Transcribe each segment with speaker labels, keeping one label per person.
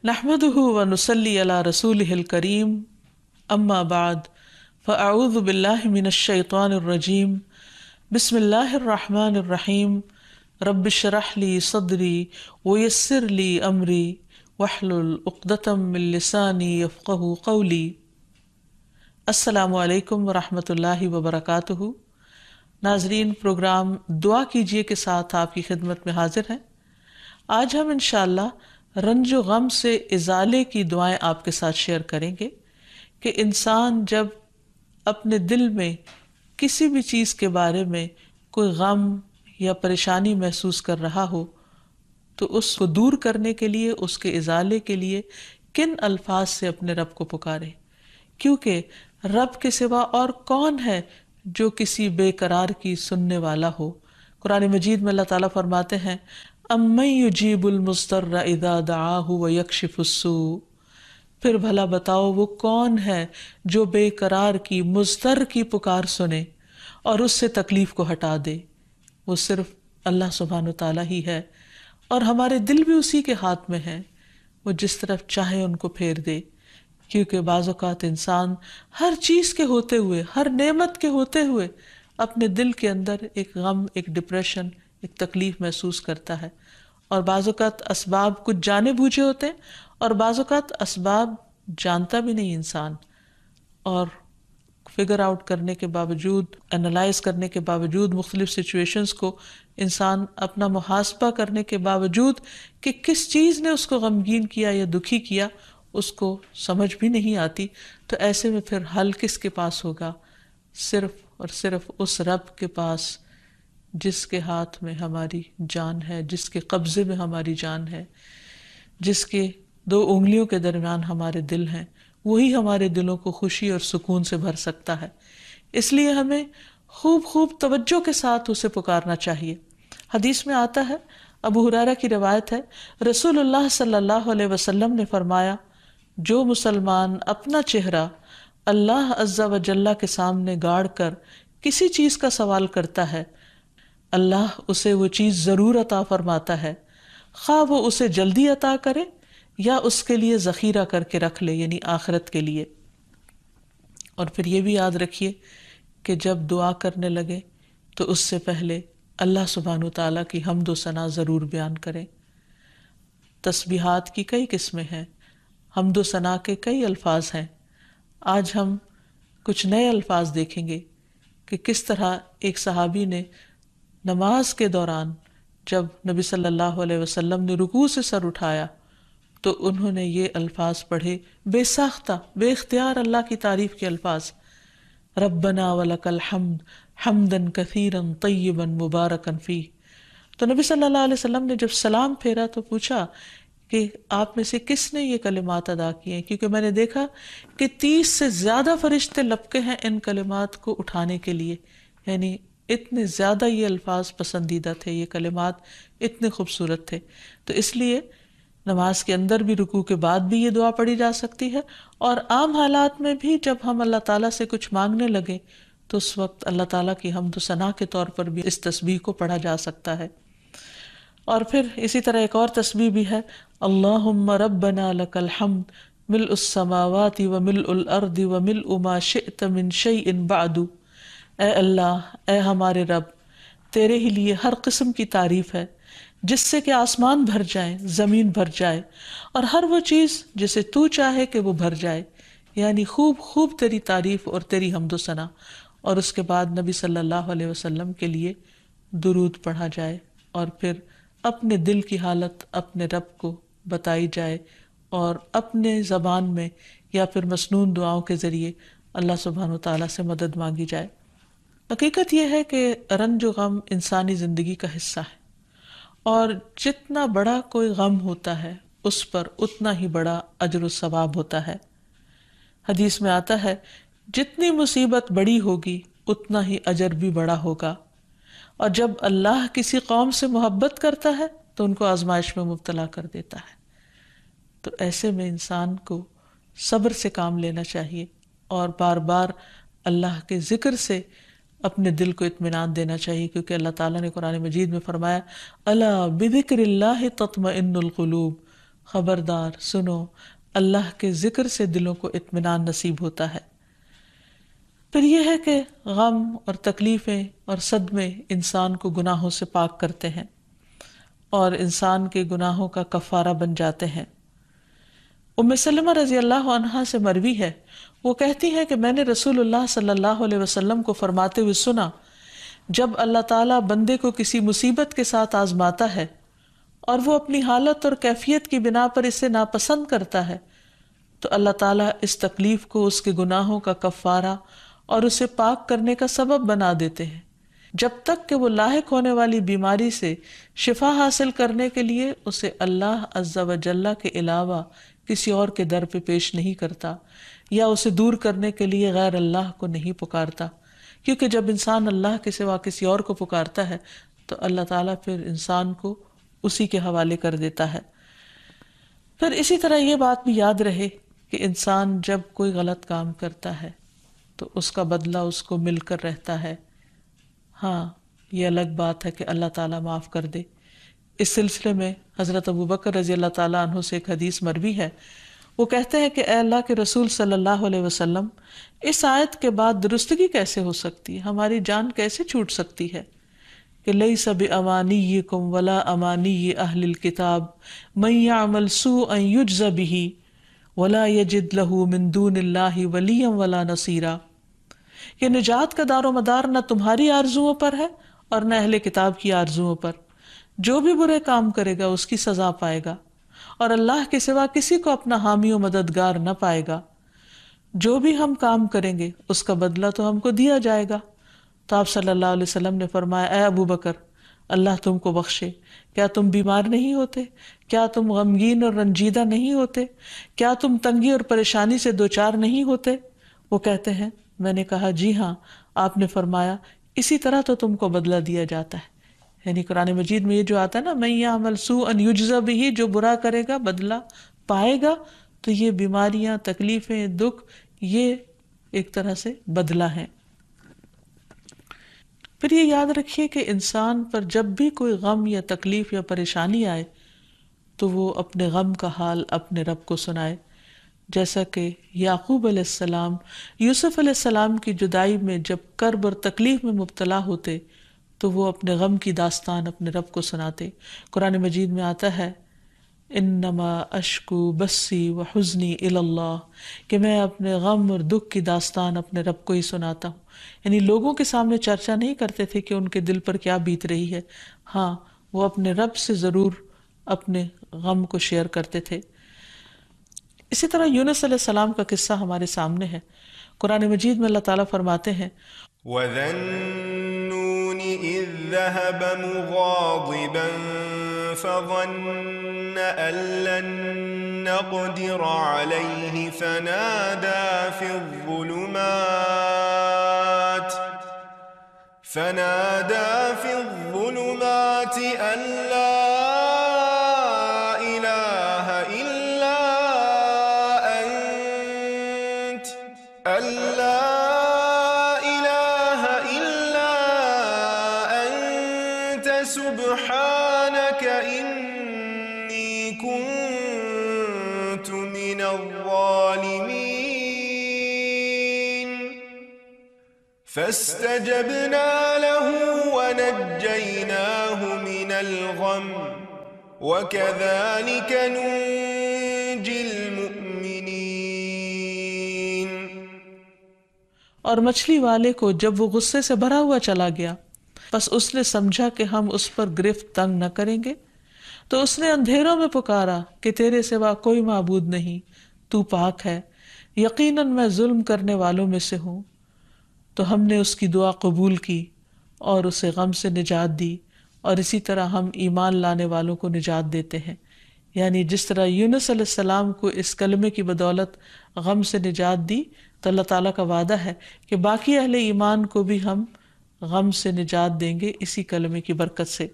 Speaker 1: نحمده ونصلي على رسوله الكريم اما بعد فاعوذ بالله من الشيطان الرجيم بسم الله الرحمن الرحيم رب اشرح لي صدري ويسر لي امري واحلل عقدة من لساني يفقهوا قولي۔ السلام علیکم ورحمۃ اللہ وبرکاتہ۔ ناظرین، پروگرام دعا کیجیے کے ساتھ آپ کی خدمت میں حاضر ہیں۔ آج ہم انشاءاللہ رنج و غم سے ازالے کی دعائیں آپ کے ساتھ شیئر کریں گے کہ انسان جب اپنے دل میں کسی بھی چیز کے بارے میں کوئی غم یا پریشانی محسوس کر رہا ہو تو اس کو دور کرنے کے لیے، اس کے ازالے کے لیے کن الفاظ سے اپنے رب کو پکارے، کیونکہ رب کے سوا اور کون ہے جو کسی بے قرار کی سننے والا ہو۔ قرآن مجید میں اللہ تعالیٰ فرماتے ہیں اَمَّن يُجِيبُ الْمُضْطَرَّ إِذَا دَعَاهُ وَيَكْشِفُ السُّوءَ، پھر بھلا بتاؤ وہ کون ہے جو بے قرار کی، مضطر کی پکار سنے اور اس سے تکلیف کو ہٹا دے۔ وہ صرف اللہ سبحانہ و تعالیٰ ہی ہے، اور ہمارے دل بھی اسی کے ہاتھ میں ہیں، وہ جس طرف چاہے ان کو پھیر دے۔ کیونکہ بعض اوقات انسان ہر چیز کے ہوتے ہوئے، ہر نعمت کے ہوتے ہوئے اپنے دل کے اندر ایک غم، ایک ڈپریشن، ایک تکلیف محسوس کرتا ہے، اور بعض اوقات اسباب کچھ جانے بوجھے ہوتے ہیں اور بعض اوقات اسباب جانتا بھی نہیں انسان، اور فگر آؤٹ کرنے کے باوجود، انالائز کرنے کے باوجود، مختلف سچویشنز کو انسان اپنا محاسبہ کرنے کے باوجود کہ کس چیز نے اس کو غمگین کیا یا دکھی کیا اس کو سمجھ بھی نہیں آتی، تو ایسے میں پھر حل کس کے پاس ہوگا؟ صرف اور صرف اس رب کے پاس جس کے ہاتھ میں ہماری جان ہے، جس کے قبضے میں ہماری جان ہے، جس کے دو انگلیوں کے درمیان ہمارے دل ہیں، وہی ہمارے دلوں کو خوشی اور سکون سے بھر سکتا ہے۔ اس لیے ہمیں خوب خوب توجہ کے ساتھ اسے پکارنا چاہیے۔ حدیث میں آتا ہے، ابو ہریرہ کی روایت ہے، رسول اللہ صلی اللہ علیہ وسلم نے فرمایا، جو مسلمان اپنا چہرہ اللہ عز و جل کے سامنے گاڑ کر کسی چیز کا سوال کرتا ہے، اللہ اسے وہ چیز ضرور عطا فرماتا ہے، خواہ وہ اسے جلدی عطا کرے یا اس کے لیے ذخیرہ کر کے رکھ لے، یعنی آخرت کے لیے۔ اور پھر یہ بھی یاد رکھیے کہ جب دعا کرنے لگے تو اس سے پہلے اللہ سبحانہ وتعالیٰ کی حمد و ثنا ضرور بیان کریں۔ تسبیحات کی کئی قسمیں ہیں، حمد و ثنا کے کئی الفاظ ہیں۔ آج ہم کچھ نئے الفاظ دیکھیں گے کہ کس طرح ایک صحابی نے نماز کے دوران جب نبی صلی اللہ علیہ وسلم نے رکوع سے سر اٹھایا تو انہوں نے یہ الفاظ پڑھے، بے ساختہ، بے اختیار اللہ کی تعریف کے الفاظ، ربنا ولک الحمد حمدا کثیرا طیبا مبارکا فیہ۔ تو نبی صلی اللہ علیہ وسلم نے جب سلام پھیرا تو پوچھا کہ آپ میں سے کس نے یہ کلمات ادا کیے ہیں، کیونکہ میں نے دیکھا کہ 30 سے زیادہ فرشتے لپکے ہیں ان کلمات کو اٹھانے کے لیے، یعنی اتنے زیادہ یہ الفاظ پسندیدہ تھے، یہ کلمات اتنے خوبصورت تھے۔ تو اس لیے نماز کے اندر بھی، رکوع کے بعد بھی یہ دعا پڑھی جا سکتی ہے، اور عام حالات میں بھی جب ہم اللہ تعالیٰ سے کچھ مانگنے لگیں تو اس وقت اللہ تعالیٰ کی حمد و ثنا کے طور پر بھی اس تسبیح کو پڑھا جا سکتا ہے۔ اور پھر اسی طرح ایک اور تسبیح بھی ہے، اللہم ربنا لک الحمد ملء السماوات وملء الارض وملء ما شئت من شیء بعد۔ اے اللہ، اے ہمارے رب، تیرے ہی لیے ہر قسم کی تعریف ہے جس سے کہ آسمان بھر جائیں، زمین بھر جائے، اور ہر وہ چیز جسے تو چاہے کہ وہ بھر جائے، یعنی خوب خوب تیری تعریف اور تیری حمد و ثنا۔ اور اس کے بعد نبی صلی اللہ علیہ وسلم کے لیے درود پڑھا جائے، اور پھر اپنے دل کی حالت اپنے رب کو بتائی جائے، اور اپنے زبان میں یا پھر مسنون دعاؤں کے ذریعے اللہ سبحانہ وتعالیٰ سے مدد مانگی جائے۔ حقیقت یہ ہے کہ رنج و غم انسانی زندگی کا حصہ ہے، اور جتنا بڑا کوئی غم ہوتا ہے اس پر اتنا ہی بڑا اجر و ثواب ہوتا ہے۔ حدیث میں آتا ہے، جتنی مصیبت بڑی ہوگی اتنا ہی اجر بھی بڑا ہوگا، اور جب اللہ کسی قوم سے محبت کرتا ہے تو ان کو آزمائش میں مبتلا کر دیتا ہے۔ تو ایسے میں انسان کو صبر سے کام لینا چاہیے، اور بار بار اللہ کے ذکر سے اپنے دل کو اطمینان دینا چاہیے، کیونکہ اللہ تعالیٰ نے قرآن مجید میں فرمایا، الا بذکر اللہ تطمئن القلوب، خبردار سنو، اللہ کے ذکر سے دلوں کو اطمینان نصیب ہوتا ہے۔ پھر یہ ہے کہ غم اور تکلیفیں اور صدمے انسان کو گناہوں سے پاک کرتے ہیں اور انسان کے گناہوں کا کفارہ بن جاتے ہیں۔ ام سلمہ رضی اللہ عنہا سے مروی ہے، وہ کہتی ہے کہ میں نے رسول اللہ صلی اللہ علیہ وسلم کو فرماتے ہوئے سنا، جب اللہ تعالیٰ بندے کو کسی مصیبت کے ساتھ آزماتا ہے اور وہ اپنی حالت اور کیفیت کی بنا پر اسے ناپسند کرتا ہے تو اللہ تعالیٰ اس تکلیف کو اس کے گناہوں کا کفارہ اور اسے پاک کرنے کا سبب بنا دیتے ہیں، جب تک کہ وہ لاحق ہونے والی بیماری سے شفا حاصل کرنے کے لیے اسے اللہ عز و جل کے علاوہ کسی اور کے در پہ پیش نہیں کرتا یا اسے دور کرنے کے لیے غیر اللہ کو نہیں پکارتا، کیونکہ جب انسان اللہ کے سوا کسی اور کو پکارتا ہے تو اللہ تعالیٰ پھر انسان کو اسی کے حوالے کر دیتا ہے۔ پھر اسی طرح یہ بات بھی یاد رہے کہ انسان جب کوئی غلط کام کرتا ہے تو اس کا بدلہ اس کو مل کر رہتا ہے۔ ہاں، یہ الگ بات ہے کہ اللہ تعالیٰ معاف کر دے۔ اس سلسلے میں حضرت ابوبکر رضی اللہ تعالیٰ عنہ سے ایک حدیث مروی ہے، وہ کہتے ہیں کہ اے اللہ کے رسول صلی اللہ علیہ وسلم، اس آیت کے بعد درستگی کیسے ہو سکتی ہے؟ ہماری جان کیسے چھوٹ سکتی ہے کہ لیس بامانیکم ولا امانی اہل الکتاب من یعمل سوءا یجز بہ ولا یجد لہ من دون اللہ ولیا ولا نصیرا، کہ نجات کا دار و مدار نہ تمہاری آرزوؤں پر ہے اور نہ اہل کتاب کی آرزوؤں پر، جو بھی برے کام کرے گا اس کی سزا پائے گا اور اللہ کے سوا کسی کو اپنا حامی و مددگار نہ پائے گا۔ جو بھی ہم کام کریں گے اس کا بدلہ تو ہم کو دیا جائے گا۔ تو آپ صلی اللہ علیہ وسلم نے فرمایا، اے ابو بکر، اللہ تم کو بخشے، کیا تم بیمار نہیں ہوتے؟ کیا تم غمگین اور رنجیدہ نہیں ہوتے؟ کیا تم تنگی اور پریشانی سے دوچار نہیں ہوتے؟ وہ کہتے ہیں، میں نے کہا جی ہاں۔ آپ نے فرمایا، اسی طرح تو تم کو بدلہ دیا جاتا ہے۔ یعنی قرآن مجید میں یہ جو آتا ہے نا، من یعمل سوءا یجز بہ، جو برا کرے گا بدلہ پائے گا، تو یہ بیماریاں، تکلیفیں، دکھ، یہ ایک طرح سے بدلہ ہیں۔ پھر یہ یاد رکھیے کہ انسان پر جب بھی کوئی غم یا تکلیف یا پریشانی آئے تو وہ اپنے غم کا حال اپنے رب کو سنائے، جیسا کہ یعقوب علیہ السلام یوسف علیہ السلام کی جدائی میں جب کرب اور تکلیف میں مبتلا ہوتے تو وہ اپنے غم کی داستان اپنے رب کو سناتے۔ قرآن مجید میں آتا ہے، انما اشکو بسی و حزنی الی اللہ، کہ میں اپنے غم اور دکھ کی داستان اپنے رب کو ہی سناتا ہوں۔ یعنی لوگوں کے سامنے چرچا نہیں کرتے تھے کہ ان کے دل پر کیا بیت رہی ہے، ہاں وہ اپنے رب سے ضرور اپنے غم کو شیئر کرتے تھے۔ اسی طرح یونس علیہ السلام کا قصہ ہمارے سامنے ہے۔ قرآن مجید میں اللہ تعالیٰ فرماتے ہیں،
Speaker 2: وَذَا النُّونِ إِذ ذَّهَبَ مُغَاضِبًا فَظَنَّ أَن لَّن نَّقْدِرَ عَلَيْهِ فَنَادَىٰ فِي الظُّلُمَاتِ أَن لَّا إِلَٰهَ إِلَّا أَنتَ سُبْحَانَكَ إِنِّي كُنتُ مِنَ الظَّالِمِينَ فَاسْتَجَبْنَا لَهُ وَنَجَّيْنَاهُ مِنَ الْغَمِّ وَكَذَلِكَ نُنجِي الْمُؤْمِنِينَ۔
Speaker 1: اور مچھلی والے کو جب وہ غصے سے بھرا ہوا چلا گیا، پس اس نے سمجھا کہ ہم اس پر گرفت تنگ نہ کریں گے، تو اس نے اندھیروں میں پکارا کہ تیرے سوا کوئی معبود نہیں، تو پاک ہے، یقیناً میں ظلم کرنے والوں میں سے ہوں۔ تو ہم نے اس کی دعا قبول کی اور اسے غم سے نجات دی، اور اسی طرح ہم ایمان لانے والوں کو نجات دیتے ہیں۔ یعنی جس طرح یونس علیہ السلام کو اس کلمے کی بدولت غم سے نجات دی، تو اللہ تعالیٰ کا وعدہ ہے کہ باقی اہل ایمان کو بھی ہم غم سے نجات دیں گے اسی کلمے کی برکت سے۔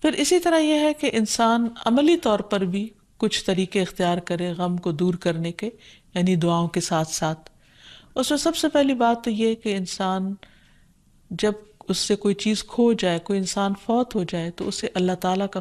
Speaker 1: پھر اسی طرح یہ ہے کہ انسان عملی طور پر بھی کچھ طریقے اختیار کرے غم کو دور کرنے کے، یعنی دعاؤں کے ساتھ ساتھ۔ اس میں سب سے پہلی بات تو یہ کہ انسان جب اس سے کوئی چیز کھو جائے، کوئی انسان فوت ہو جائے، تو اسے اللہ تعالیٰ کا